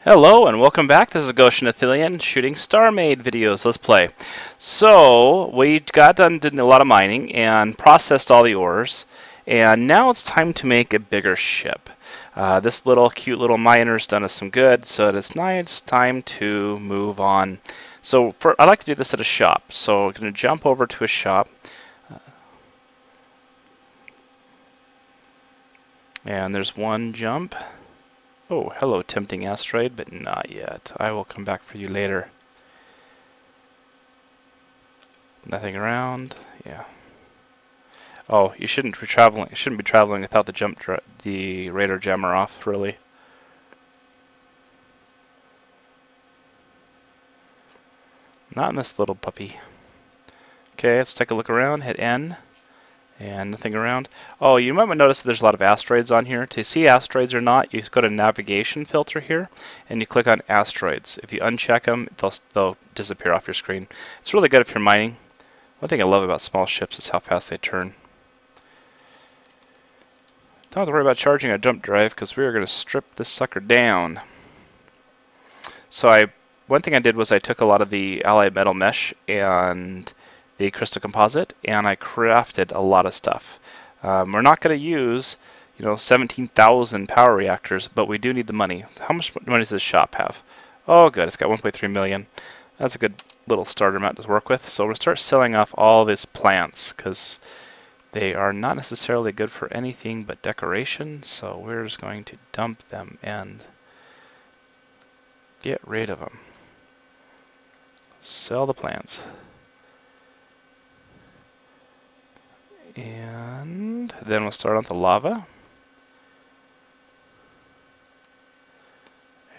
Hello and welcome back. This is Goshen Athelian shooting Starmade videos. Let's play. So we got done doing a lot of mining and processed all the ores, and now it's time to make a bigger ship. This little cute little miner's done us some good, so it's nice time to move on. So I like to do this at a shop. So we're going to jump over to a shop. And there's one jump. Oh, hello, tempting asteroid, but not yet. I will come back for you later. Nothing around. Yeah. Oh, you shouldn't be traveling. You shouldn't be traveling without the radar jammer off, really. Not in this little puppy. Okay, let's take a look around. Hit N, and nothing around. Oh, you might notice that there's a lot of asteroids on here. To see asteroids or not, you go to navigation filter here, and you click on asteroids. If you uncheck them, they'll disappear off your screen. It's really good if you're mining. One thing I love about small ships is how fast they turn. Don't have to worry about charging a jump drive because we are going to strip this sucker down. So one thing I did was I took a lot of the alloy metal mesh and the crystal composite, and I crafted a lot of stuff. We're not going to use, 17,000 power reactors, but we do need the money. How much money does this shop have? Oh, good, it's got 1.3 million. That's a good little starter amount to work with. So we'll start selling off all these plants because they are not necessarily good for anything but decoration. So we're just going to dump them and get rid of them. Sell the plants. And then we'll start on the lava.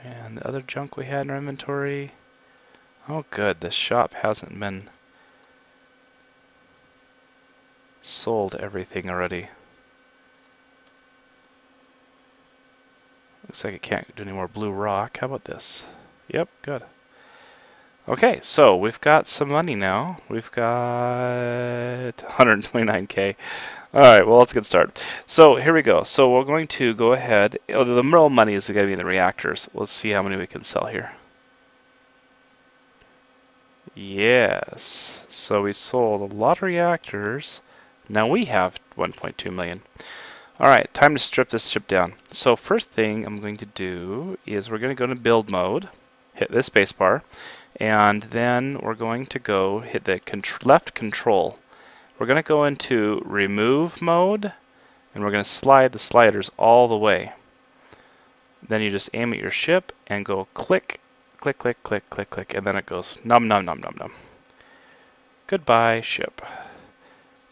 And the other junk we had in our inventory. Oh good, this shop hasn't been sold everything already. Looks like it can't do any more blue rock. How about this? Yep, good. Okay, so we've got some money now. We've got 129k. All right, well, let's get started. So here we go. So we're going to go ahead. Oh, the real money is going to be in the reactors. Let's see how many we can sell here. Yes. So we sold a lot of reactors. Now we have 1.2 million. All right, time to strip this ship down. So first thing I'm going to do is we're going to go to build mode, hit this space bar, and then we're going to go hit the left control. We're going to go into remove mode, and we're going to slide the sliders all the way. Then you just aim at your ship and go click, click, click, click, click, click, and then it goes num, num, num, num, num. Goodbye, ship.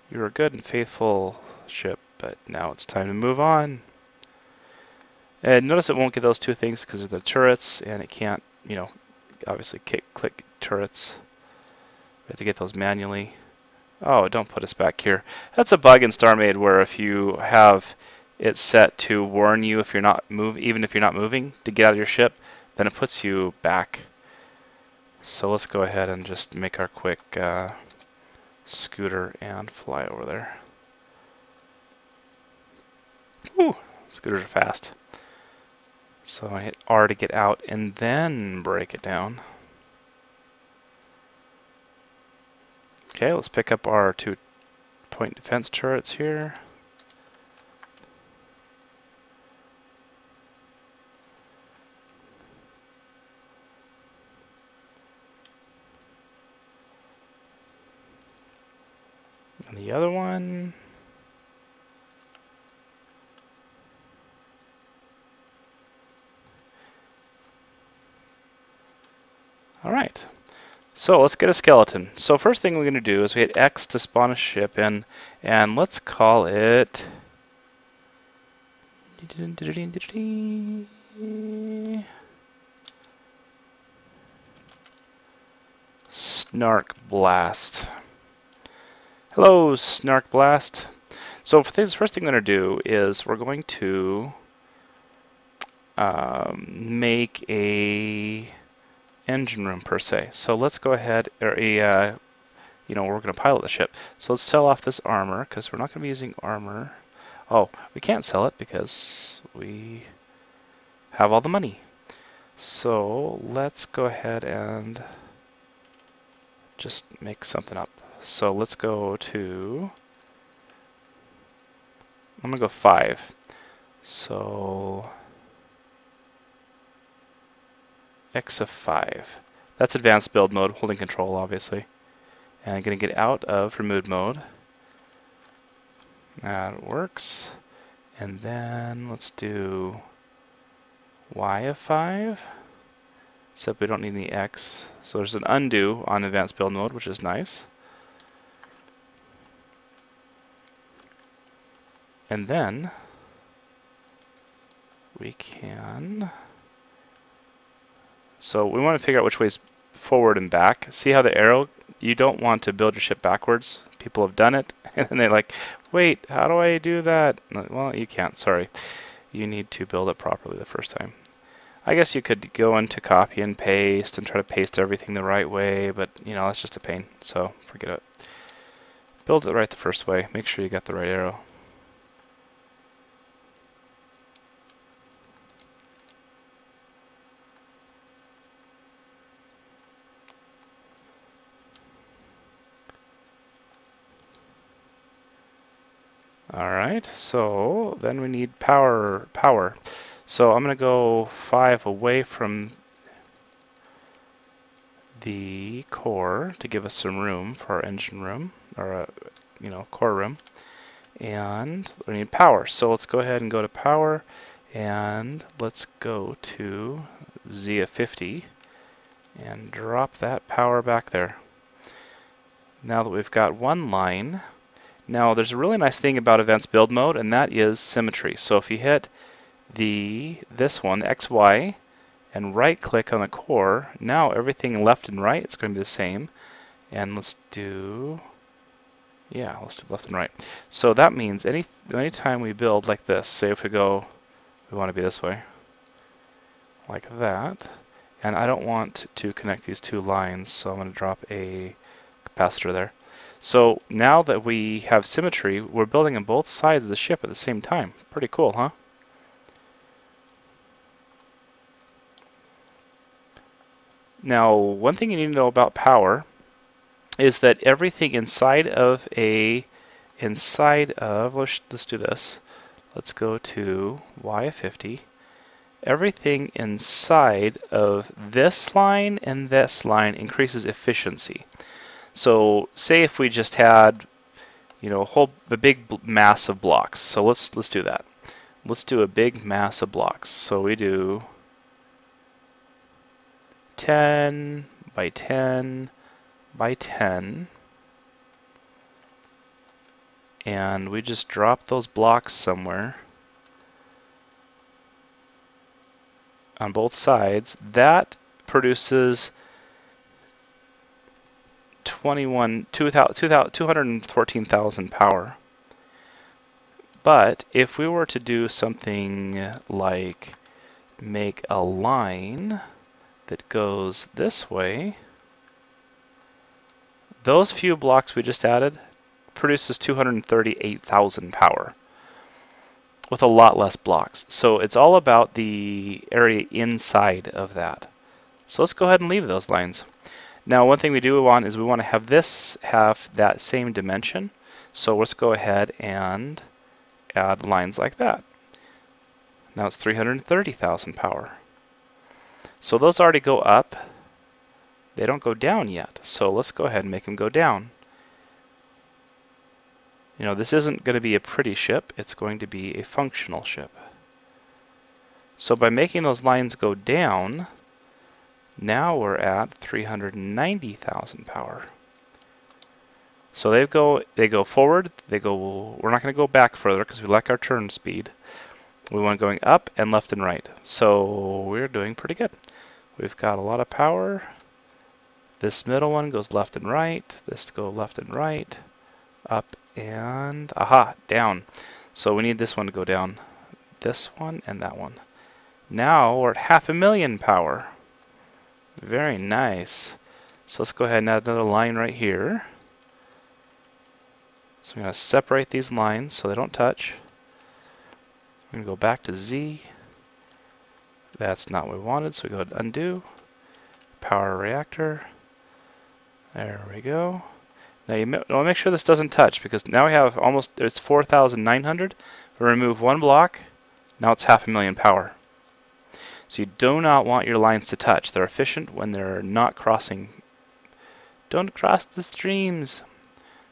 You're a good and faithful ship, but now it's time to move on. And notice it won't get those two things because of the turrets, and it can't, obviously click turrets. We have to get those manually. Oh, don't put us back here. That's a bug in Starmade where if you have it set to warn you if you're not even if you're not moving to get out of your ship, then it puts you back. So let's go ahead and just make our quick scooter and fly over there. Woo, scooters are fast. So I hit R to get out and then break it down. Okay, let's pick up our 2-point defense turrets here. And the other one. All right. So let's get a skeleton. So first thing we're going to do is we hit X to spawn a ship in, and let's call it Snark Blast. Hello, Snark Blast. So for this first thing I'm going to do is we're going to make a engine room per se. So let's go ahead, we're going to pilot the ship. So let's sell off this armor because we're not going to be using armor. Oh, we can't sell it because we have all the money. So let's go ahead and just make something up. So let's go to, I'm gonna go 5. So X of 5. That's advanced build mode, holding control obviously. And I'm gonna get out of removed mode. That works. And then let's do Y of 5. Except we don't need any X. So there's an undo on advanced build mode, which is nice. And then we can, so we want to figure out which way's forward and back. See how the arrow, you don't want to build your ship backwards. People have done it, and then they're like, wait, how do I do that? Well, you can't, sorry. You need to build it properly the first time. I guess you could go into copy and paste and try to paste everything the right way, but you know, that's just a pain, so forget it. Build it right the first way. Make sure you got the right arrow. All right, so then we need power. So I'm going to go 5 away from the core to give us some room for our engine room, or core room. And we need power. So let's go ahead and go to power, and let's go to Z of 50 and drop that power back there. Now that we've got one line, now there's a really nice thing about advanced build mode, and that is symmetry. So if you hit this one, XY, and right click on the core, now everything left and right, it's going to be the same. And let's do left and right. So that means anytime we build like this, say if we want to be this way, like that, and I don't want to connect these two lines, so I'm going to drop a capacitor there. So now that we have symmetry, we're building on both sides of the ship at the same time. Pretty cool, huh? Now, one thing you need to know about power is that everything inside of let's do this. Let's go to Y of 50. Everything inside of this line and this line increases efficiency. So say if we just had, a big mass of blocks. So let's do that. Let's do a big mass of blocks. So we do 10 by 10 by 10. And we just drop those blocks somewhere on both sides. That produces 214,000 power. But if we were to do something like make a line that goes this way, those few blocks we just added produces 238,000 power with a lot less blocks. So it's all about the area inside of that. So let's go ahead and leave those lines. Now, one thing we do want is we want to have this have that same dimension. So let's go ahead and add lines like that. Now it's 330,000 power. So those already go up. They don't go down yet. So let's go ahead and make them go down. This isn't going to be a pretty ship. It's going to be a functional ship. So by making those lines go down, now we're at 390,000 power. So they go forward, we're not going to go back further because we like our turn speed. We want going up and left and right. So we're doing pretty good. We've got a lot of power. This middle one goes left and right. This goes left and right, up and down. So we need this one to go down. This one and that one. Now we're at 500,000 power. Very nice. So let's go ahead and add another line right here. So I'm going to separate these lines so they don't touch. I'm going to go back to Z. That's not what we wanted, so we go to undo, power reactor. There we go. Now you want to make sure this doesn't touch, because now we have almost, it's 4,900. We remove one block, now it's 500,000 power. So you do not want your lines to touch. They're efficient when they're not crossing. Don't cross the streams.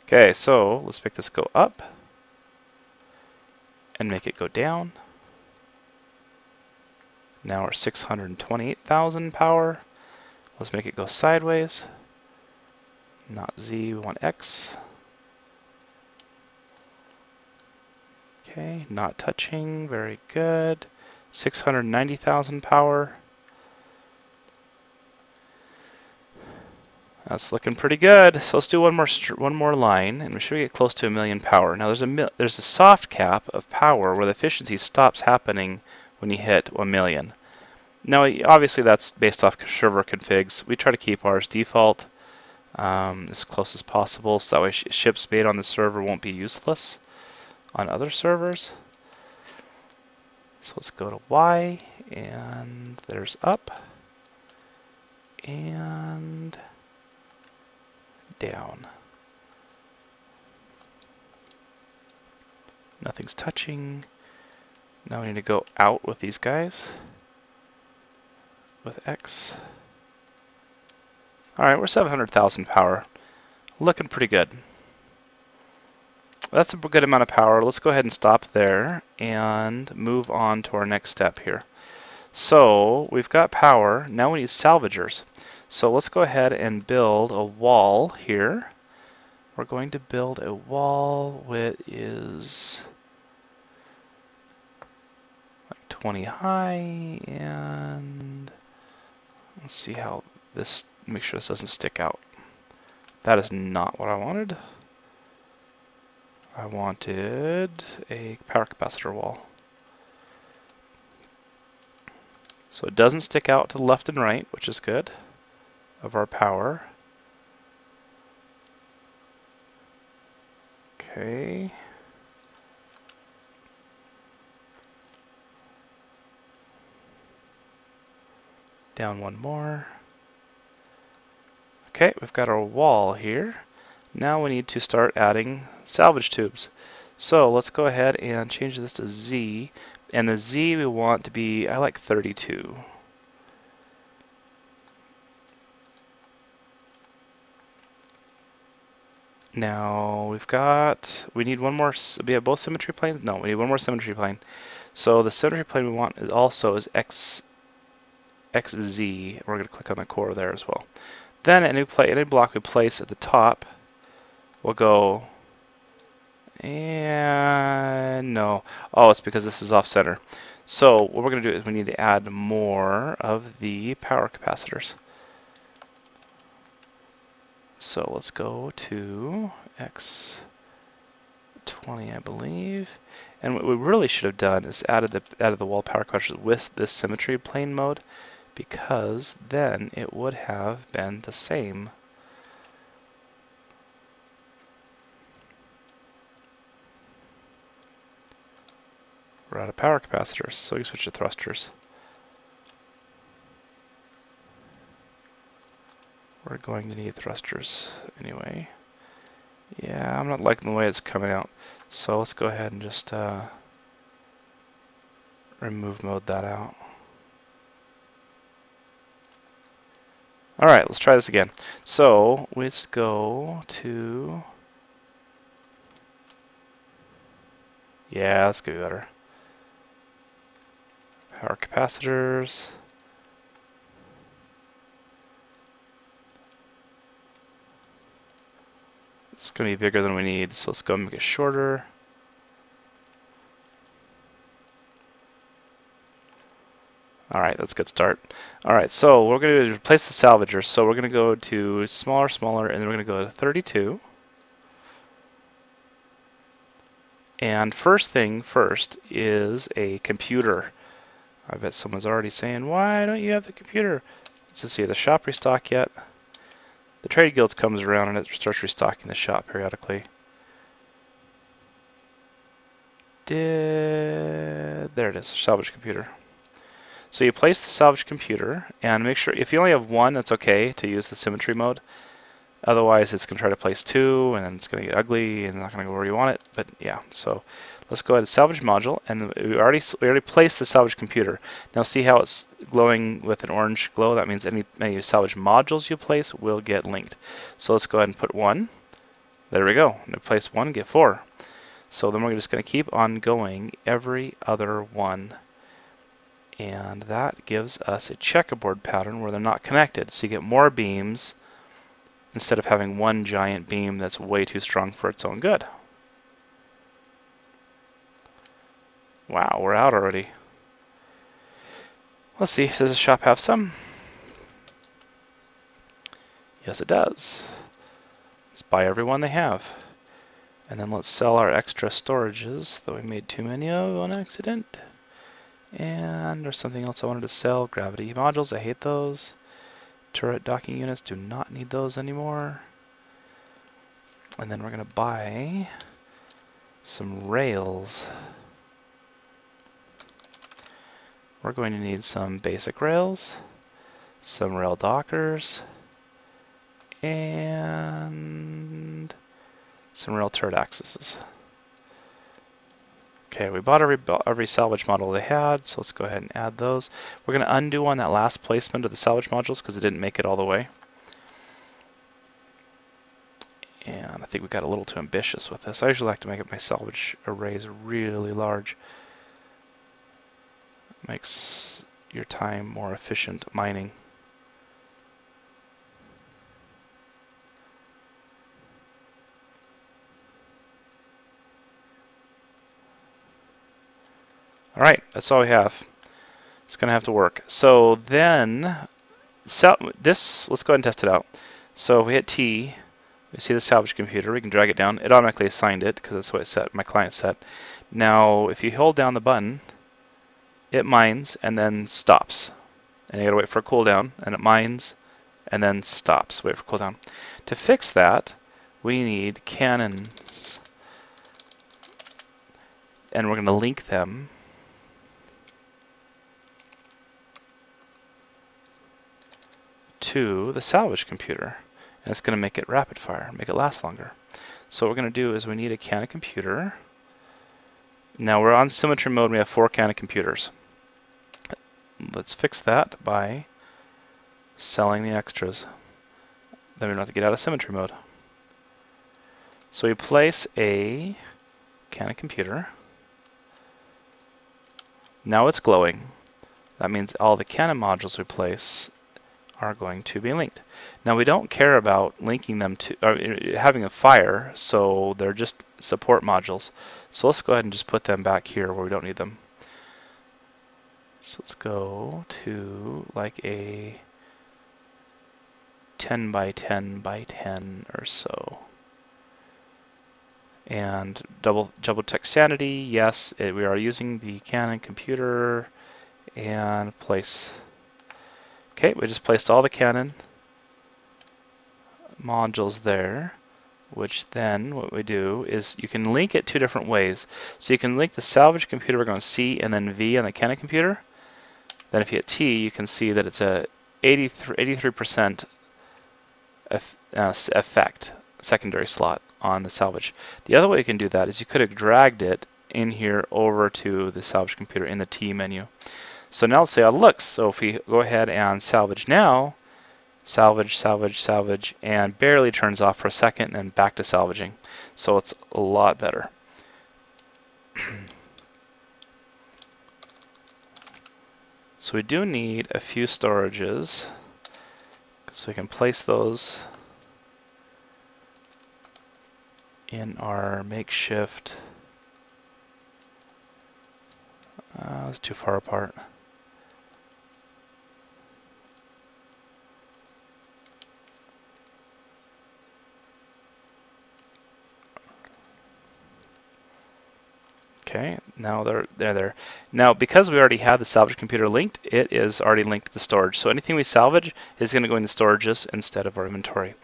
Okay, so let's make this go up and make it go down. Now we're 628,000 power. Let's make it go sideways. Not Z, we want X. Okay, not touching, very good. 690,000 power. That's looking pretty good. So let's do one more line, and we should get close to 1,000,000 power. Now there's a soft cap of power where the efficiency stops happening when you hit 1,000,000. Now obviously that's based off server configs. We try to keep ours default as close as possible, so that way ships made on the server won't be useless on other servers. So let's go to Y, and there's up, and down. Nothing's touching. Now we need to go out with these guys, with X. All right, we're 700,000 power. Looking pretty good. That's a good amount of power. Let's go ahead and stop there and move on to our next step here. So we've got power. Now we need salvagers. So let's go ahead and build a wall here. We're going to build a wall which is like 20 high, and let's see how this, make sure this doesn't stick out. That is not what I wanted. I wanted a power capacitor wall. So it doesn't stick out to the left and right, which is good, of our power. Okay. Down one more. Okay, we've got our wall here. Now we need to start adding salvage tubes. So let's go ahead and change this to Z. And the Z we want to be, I like 32. Now we need one more, we have both symmetry planes? No, we need one more symmetry plane. So the symmetry plane we want is XZ. We're going to click on the core there as well. Then any block we place at the top will go, and no. Oh, it's because this is off center. So what we're going to do is we need to add more of the power capacitors. So let's go to X20, I believe. And what we really should have done is added the wall power capacitors with this symmetry plane mode, because then it would have been the same. We're out of power capacitors, so we switch to thrusters. We're going to need thrusters anyway. Yeah, I'm not liking the way it's coming out. So let's go ahead and just remove mode that out. All right, let's try this again. So let's go to, yeah, that's gonna be better. Power capacitors. It's gonna be bigger than we need, so let's go and make it shorter. All right, that's a good start. All right, so what we're going to do is replace the salvager. So we're going to go to smaller, smaller, and then we're going to go to 32. And first thing first is a computer. I bet someone's already saying, why don't you have the computer? Let's see, the shop restock yet? The trade guilds comes around and it starts restocking the shop periodically. There it is, salvage computer. So you place the salvage computer, and make sure, if you only have one, that's okay to use the symmetry mode. Otherwise, it's going to try to place two, and then it's going to get ugly, and not going to go where you want it. But yeah, so let's go ahead and salvage module, and we already placed the salvage computer. Now see how it's glowing with an orange glow? That means any salvage modules you place will get linked. So let's go ahead and put one. There we go. And place one, get four. So then we're just going to keep on going every other one. And that gives us a checkerboard pattern where they're not connected. So you get more beams instead of having one giant beam that's way too strong for its own good. Wow, we're out already. Let's see, does the shop have some? Yes, it does. Let's buy every one they have. And then let's sell our extra storages that we made too many of on accident. And there's something else I wanted to sell. Gravity modules, I hate those. Turret docking units, do not need those anymore. And then we're going to buy some rails. We're going to need some basic rails, some rail dockers, and some rail turret axes. Okay, we bought every salvage model they had, so let's go ahead and add those. We're going to undo on that last placement of the salvage modules because it didn't make it all the way. And I think we got a little too ambitious with this. I usually like to make my salvage arrays really large. Makes your time more efficient mining. All right, that's all we have. It's going to have to work. So then, let's go ahead and test it out. So if we hit T, we see the salvage computer. We can drag it down. It automatically assigned it because that's what it set, my client set. Now, if you hold down the button, it mines and then stops. And you gotta wait for a cooldown, and it mines and then stops. Wait for cooldown. To fix that, we need cannons, and we're gonna link them to the salvage computer, and it's gonna make it rapid fire, make it last longer. So what we're gonna do is we need a cannon computer. Now we're on symmetry mode. We have 4 cannon computers. Let's fix that by selling the extras. Then we don't have to get out of symmetry mode. So we place a cannon computer. Now it's glowing. That means all the cannon modules we place are going to be linked. Now we don't care about linking them to, or having a fire, so they're just support modules. So let's go ahead and just put them back here where we don't need them. So let's go to like a 10 by 10 by 10 or so. And double check sanity, yes, we are using the cannon computer, and place. Okay, we just placed all the cannon modules there, which then what we do is you can link it 2 different ways. So you can link the salvage computer, we're going C and then V on the cannon computer. Then if you hit T, you can see that it's a 83% effect, secondary slot on the salvage. The other way you can do that is you could have dragged it in here over to the salvage computer in the T menu. So now let's see how it looks. So if we go ahead and salvage now, salvage, salvage, salvage, and barely turns off for a second and then back to salvaging. So it's a lot better. So we do need a few storages, so we can place those in our makeshift. It's too far apart. Okay, now they're there. Now, because we already have the salvage computer linked, it is already linked to the storage. So anything we salvage is going to go in the storages instead of our inventory.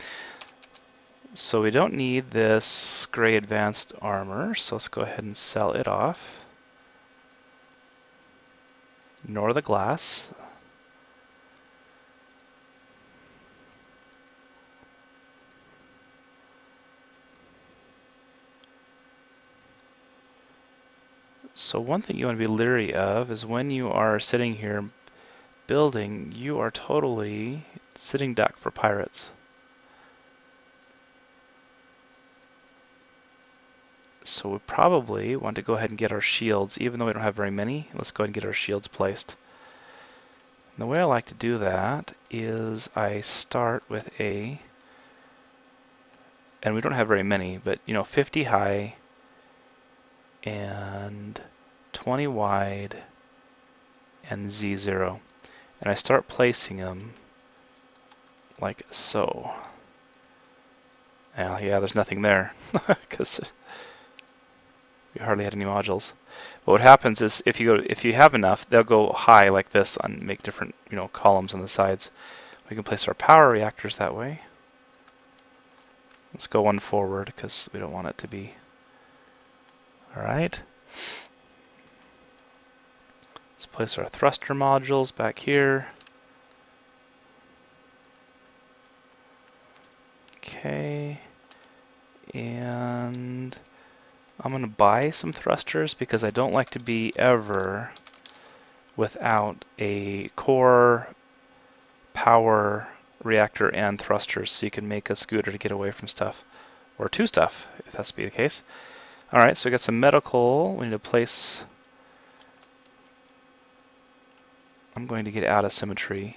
So we don't need this gray advanced armor, so let's go ahead and sell it off. nor the glass. So one thing you want to be leery of is when you are sitting here building, you are totally sitting duck for pirates. So we probably want to go ahead and get our shields, even though we don't have very many. Let's go ahead and get our shields placed. And the way I like to do that is I start with and we don't have very many, but 50 high and 20 wide and Z0. And I start placing them like so. Well, yeah, there's nothing there because we hardly had any modules. But what happens is if you have enough, they'll go high like this and make different columns on the sides. We can place our power reactors that way. Let's go one forward because we don't want it to be. All right. Let's place our thruster modules back here. Okay. And I'm going to buy some thrusters because I don't like to be ever without a core, power, reactor, and thrusters, so you can make a scooter to get away from stuff, or two stuff, if that's to be the case. All right, so we got some medical. We need to place. I'm going to get out of symmetry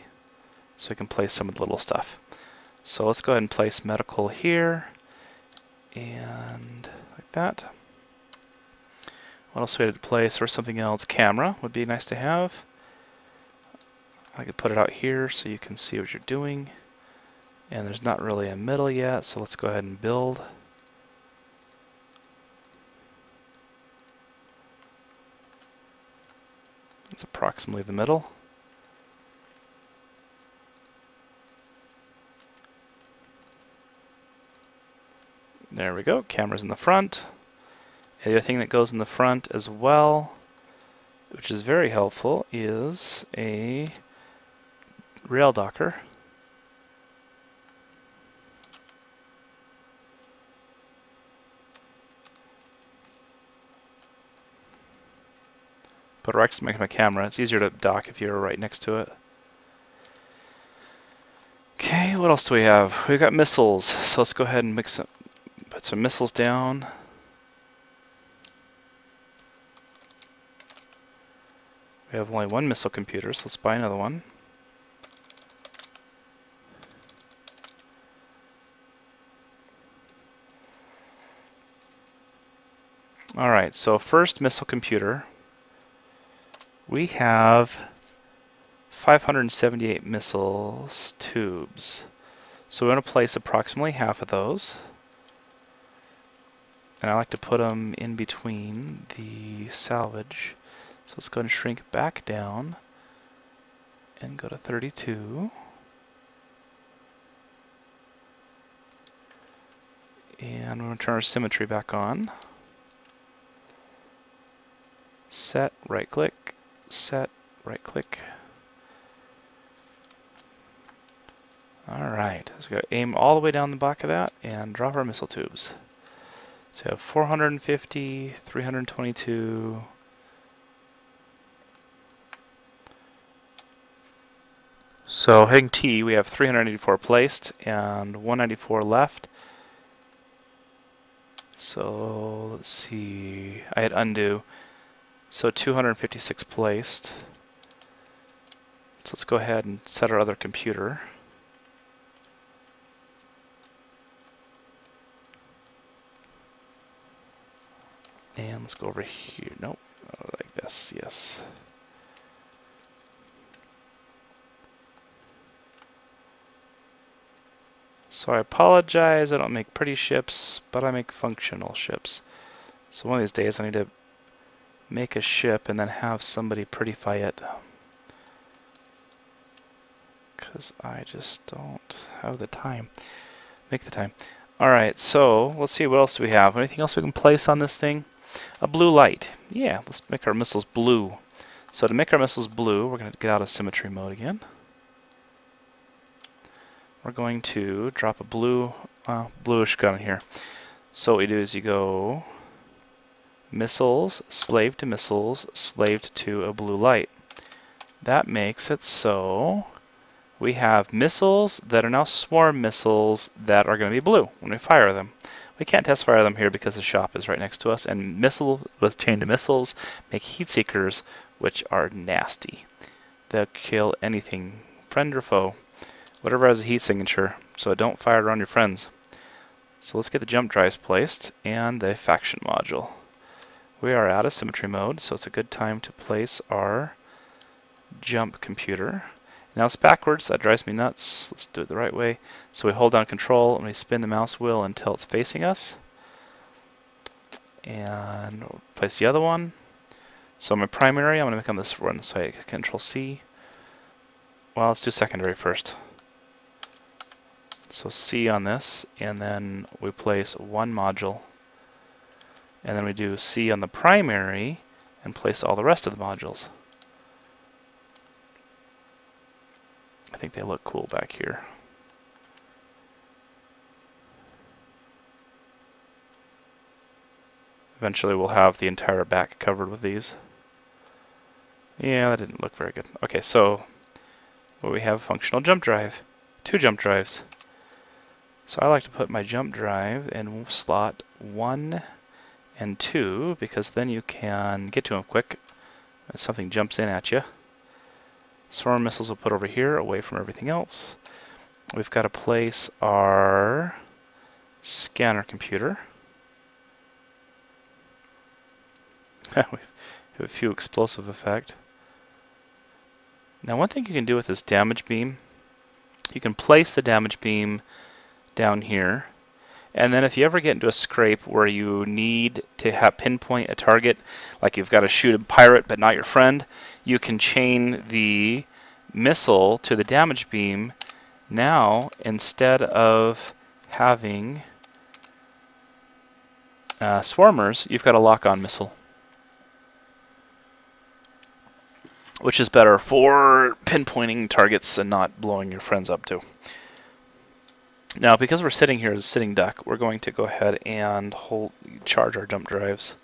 so I can place some of the little stuff. So let's go ahead and place medical here, and like that. What else we had to place, or something else? Camera would be nice to have. I could put it out here so you can see what you're doing. And there's not really a middle yet, so let's go ahead and build. It's approximately the middle. There we go, camera's in the front. The other thing that goes in the front as well, which is very helpful, is a rail docker. But right next to my camera, it's easier to dock if you're right next to it. Okay, what else do we have? We've got missiles, so let's go ahead and put some missiles down. We have only one missile computer, so let's buy another one. All right, so first missile computer. We have 578 missiles tubes. So we want to place approximately half of those. And I like to put them in between the salvage. So let's go ahead and shrink back down and go to 32. And we're going to turn our symmetry back on. Set, right click, set, right click. All right, so we got to aim all the way down the back of that and drop our missile tubes. So we have 450, 322. So hitting T, we have 384 placed and 194 left. So let's see, I had undo. So 256 placed. So let's go ahead and set our other computer. And let's go over here. Nope, like this, yes. So I apologize, I don't make pretty ships, but I make functional ships. So one of these days I need to make a ship and then have somebody prettify it. Because I just don't have the time. Make the time. Alright, so let's see what else do we have. Anything else we can place on this thing? A blue light. Yeah, let's make our missiles blue. So to make our missiles blue, we're going to get out of symmetry mode again. We're going to drop a bluish gun in here. So what we do is you go missiles, slave to missiles, slaved to a blue light. That makes it so we have missiles that are now swarm missiles that are going to be blue when we fire them. We can't test fire them here because the shop is right next to us, and missiles with chain to missiles make heat seekers, which are nasty. They'll kill anything, friend or foe, whatever has a heat signature, so don't fire it around your friends. So let's get the jump drives placed and the faction module. We are out of symmetry mode, so it's a good time to place our jump computer. Now it's backwards, that drives me nuts. Let's do it the right way. So we hold down control and we spin the mouse wheel until it's facing us. And we'll place the other one. So my primary, I'm going to make on this one, so I control C. Well, let's do secondary first. So C on this, and then we place one module. And then we do C on the primary and place all the rest of the modules. I think they look cool back here. Eventually we'll have the entire back covered with these. Yeah, that didn't look very good. Okay, so we have a functional jump drive. 2 jump drives. So I like to put my jump drive in slot 1 and 2 because then you can get to them quick if something jumps in at you. Swarm missiles we'll put over here away from everything else. We've got to place our scanner computer. We have a few explosive effect. Now one thing you can do with this damage beam, you can place the damage beam down here, and then if you ever get into a scrape where you need to have pinpoint a target, like you've got to shoot a pirate but not your friend, you can chain the missile to the damage beam. Now instead of having swarmers, you've got a lock-on missile, which is better for pinpointing targets and not blowing your friends up too. Now, because we're sitting here as a sitting duck, we're going to go ahead and charge our jump drives.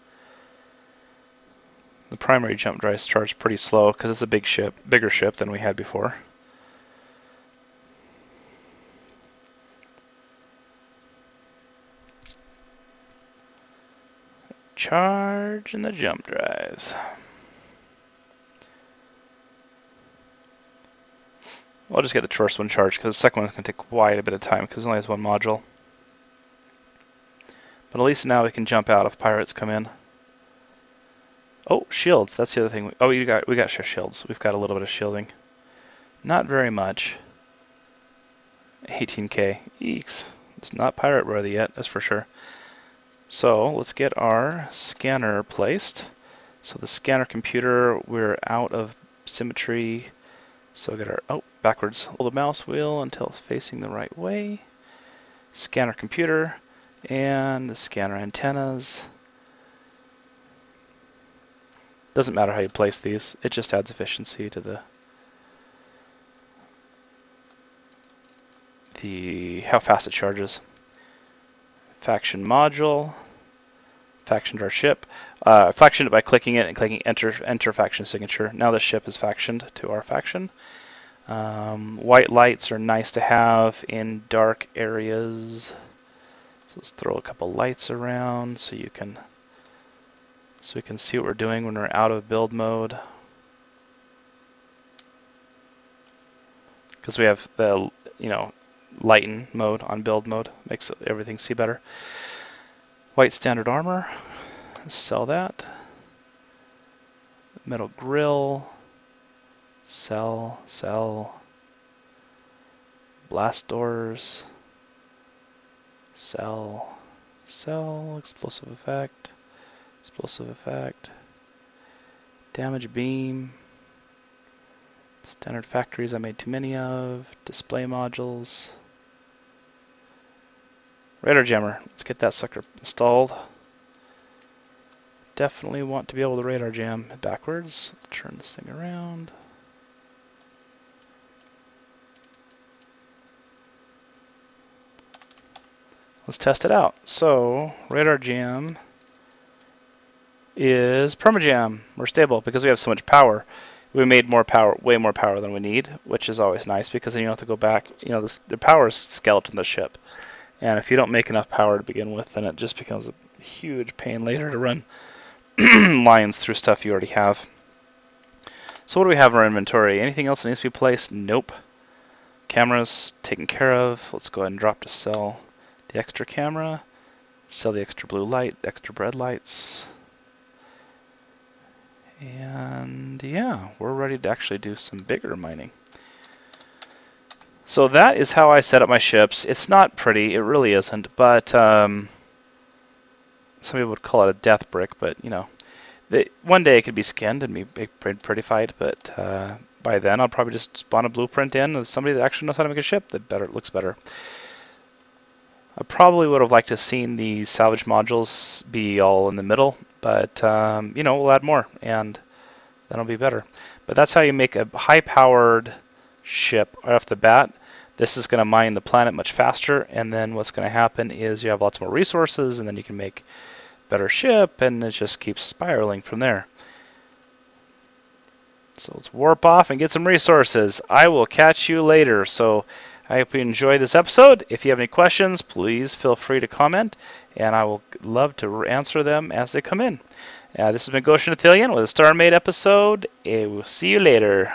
The primary jump drives charge pretty slow because it's a bigger ship than we had before. Charging the jump drives. I'll just get the first one charged because the second one's going to take quite a bit of time because it only has one module. But at least now we can jump out if pirates come in. Oh, shields. That's the other thing. Oh, we got shields. We've got a little bit of shielding. Not very much. 18k. Eeks. It's not pirate worthy yet, that's for sure. So let's get our scanner placed. So the scanner computer, we're out of symmetry. So we got our, backwards. Hold the mouse wheel until it's facing the right way. Scanner computer and the scanner antennas. Doesn't matter how you place these, it just adds efficiency to how fast it charges. Faction module, faction our ship. Faction it by clicking it and clicking enter faction signature. Now the ship is factioned to our faction. White lights are nice to have in dark areas. So let's throw a couple lights around so we can see what we're doing when we're out of build mode. Because we have the lighten mode on build mode, makes everything see better. White standard armor, sell that. Metal grill, sell. Blast doors, sell. Explosive effect, damage beam. Standard factories I made too many of. Display modules. Radar jammer. Let's get that sucker installed. definitely want to be able to radar jam backwards. Let's turn this thing around. Let's test it out. So radar jam is permajam. We're stable because we have so much power. We made more power, way more power than we need, which is always nice because then you don't have to go back. You know, the power is skeleton of the ship. And if you don't make enough power to begin with, then it just becomes a huge pain later to run lines through stuff you already have. So what do we have in our inventory? Anything else that needs to be placed? Nope. Cameras taken care of. Let's go ahead and drop to sell the extra camera. Sell the extra blue light, extra bread lights. And yeah, we're ready to actually do some bigger mining. So that is how I set up my ships. It's not pretty, it really isn't, but some people would call it a death brick, but you know, one day it could be skinned and be prettified, but by then I'll probably just spawn a blueprint in of somebody that actually knows how to make a ship that looks better. I probably would have liked to have seen the salvage modules be all in the middle, but you know, we'll add more and that'll be better. But that's how you make a high-powered ship right off the bat. This is going to mine the planet much faster, and then what's going to happen is you have lots more resources, and then you can make a better ship, and it just keeps spiraling from there. So let's warp off and get some resources. I will catch you later. So I hope you enjoyed this episode. If you have any questions, please feel free to comment, and I will love to answer them as they come in. This has been Goshen Athelian with a Starmade episode. We'll see you later.